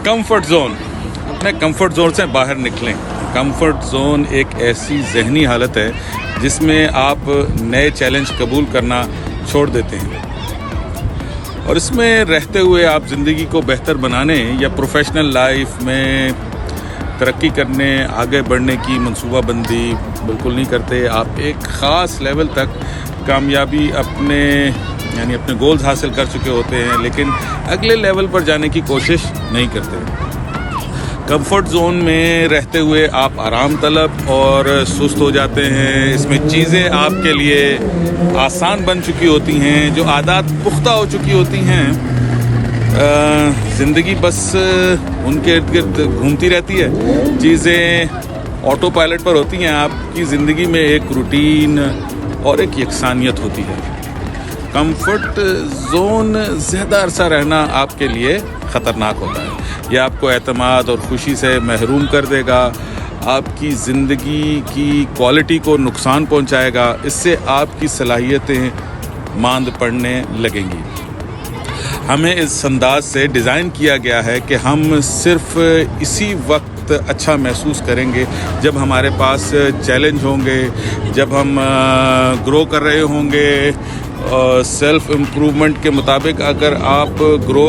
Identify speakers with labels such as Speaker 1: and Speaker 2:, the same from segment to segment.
Speaker 1: Comfort zone, अपने comfort zone से बाहर निकलें। कंफर्ट जोन एक ऐसी जहनी हालत है जिसमें आप नए चैलेंज कबूल करना छोड़ देते हैं और इसमें रहते हुए आप ज़िंदगी को बेहतर बनाने या प्रोफेशनल लाइफ में तरक्की करने, आगे बढ़ने की मंसूबाबंदी बिल्कुल नहीं करते। आप एक ख़ास लेवल तक कामयाबी अपने गोल्स हासिल कर चुके होते हैं, लेकिन अगले लेवल पर जाने की कोशिश नहीं करते। कंफर्ट जोन में रहते हुए आप आराम तलब और सुस्त हो जाते हैं। इसमें चीज़ें आपके लिए आसान बन चुकी होती हैं, जो आदत पुख्ता हो चुकी होती हैं। ज़िंदगी बस उनके इर्द गिर्द घूमती रहती है, चीज़ें ऑटो पायलट पर होती हैं। आपकी ज़िंदगी में एक रूटीन और एक यकसानियत होती है। कंफर्ट जोन ज़्यादा अरसा रहना आपके लिए ख़तरनाक होता है। यह आपको एतमाद और ख़ुशी से महरूम कर देगा, आपकी ज़िंदगी की क्वालिटी को नुकसान पहुंचाएगा। इससे आपकी सलाहियतें मांद पड़ने लगेंगी। हमें इस अंदाज से डिज़ाइन किया गया है कि हम सिर्फ़ इसी वक्त अच्छा महसूस करेंगे जब हमारे पास चैलेंज होंगे, जब हम ग्रो कर रहे होंगे। सेल्फ़ इम्प्रूवमेंट के मुताबिक अगर आप ग्रो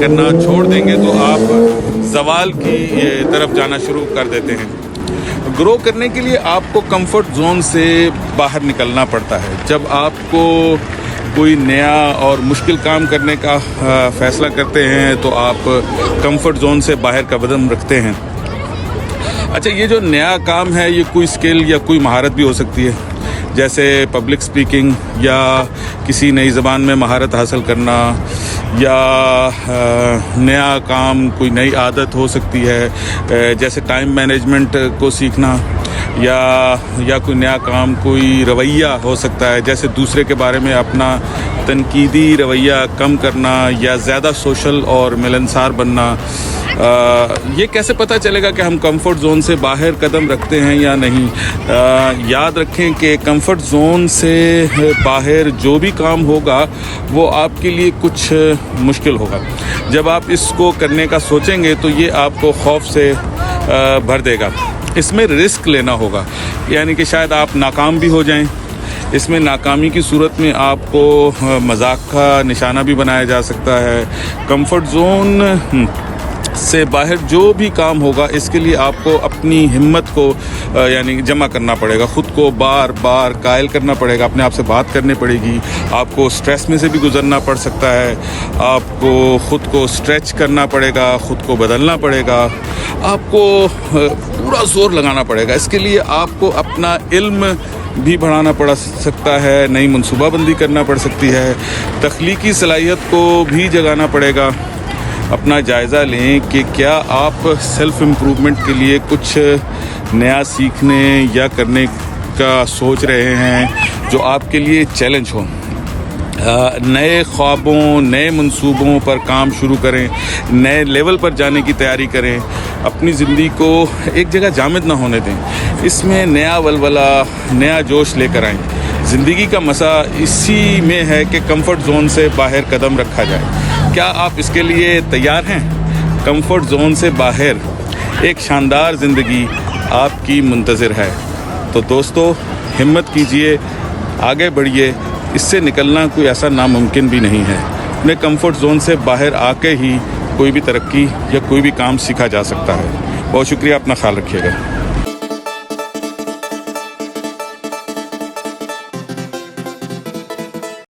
Speaker 1: करना छोड़ देंगे तो आप ज़वाल की तरफ जाना शुरू कर देते हैं। ग्रो करने के लिए आपको कंफर्ट जोन से बाहर निकलना पड़ता है। जब आपको कोई नया और मुश्किल काम करने का फ़ैसला करते हैं तो आप कंफर्ट जोन से बाहर का कदम रखते हैं। अच्छा, ये जो नया काम है ये कोई स्किल या कोई महारत भी हो सकती है, जैसे पब्लिक स्पीकिंग या किसी नई ज़बान में महारत हासिल करना, या नया काम कोई नई आदत हो सकती है जैसे टाइम मैनेजमेंट को सीखना, या कोई नया काम कोई रवैया हो सकता है जैसे दूसरे के बारे में अपना तनकीदी रवैया कम करना या ज़्यादा सोशल और मिलनसार बनना। ये कैसे पता चलेगा कि हम कंफर्ट जोन से बाहर कदम रखते हैं या नहीं? याद रखें कि कंफर्ट जोन से बाहर जो भी काम होगा वो आपके लिए कुछ मुश्किल होगा। जब आप इसको करने का सोचेंगे तो ये आपको खौफ से भर देगा। इसमें रिस्क लेना होगा, यानी कि शायद आप नाकाम भी हो जाएं। इसमें नाकामी की सूरत में आपको मजाक का निशाना भी बनाया जा सकता है। कंफर्ट जोन से बाहर जो भी काम होगा इसके लिए आपको अपनी हिम्मत को यानी जमा करना पड़ेगा, ख़ुद को बार बार कायल करना पड़ेगा, अपने आप से बात करनी पड़ेगी। आपको स्ट्रेस में से भी गुजरना पड़ सकता है, आपको ख़ुद को स्ट्रेच करना पड़ेगा, ख़ुद को बदलना पड़ेगा, आपको पूरा ज़ोर लगाना पड़ेगा। इसके लिए आपको अपना इल्म भी बढ़ाना पड़ सकता है, नई मनसूबाबंदी करना पड़ सकती है, तख्लीकी सलाहियत को भी जगाना पड़ेगा। अपना जायज़ा लें कि क्या आप सेल्फ़ इम्प्रूवमेंट के लिए कुछ नया सीखने या करने का सोच रहे हैं जो आपके लिए चैलेंज हो। नए ख्वाबों, नए मंसूबों पर काम शुरू करें, नए लेवल पर जाने की तैयारी करें। अपनी ज़िंदगी को एक जगह जामिद ना होने दें, इसमें नया वलवला, नया जोश लेकर आएँ। ज़िंदगी का मसा इसी में है कि कंफर्ट जोन से बाहर कदम रखा जाए। क्या आप इसके लिए तैयार हैं? कंफर्ट जोन से बाहर एक शानदार ज़िंदगी आपकी मुंतज़िर है। तो दोस्तों, हिम्मत कीजिए, आगे बढ़िए। इससे निकलना कोई ऐसा नामुमकिन भी नहीं है। अपने कंफर्ट जोन से बाहर आके ही कोई भी तरक्की या कोई भी काम सीखा जा सकता है। बहुत शुक्रिया, अपना ख्याल रखिएगा।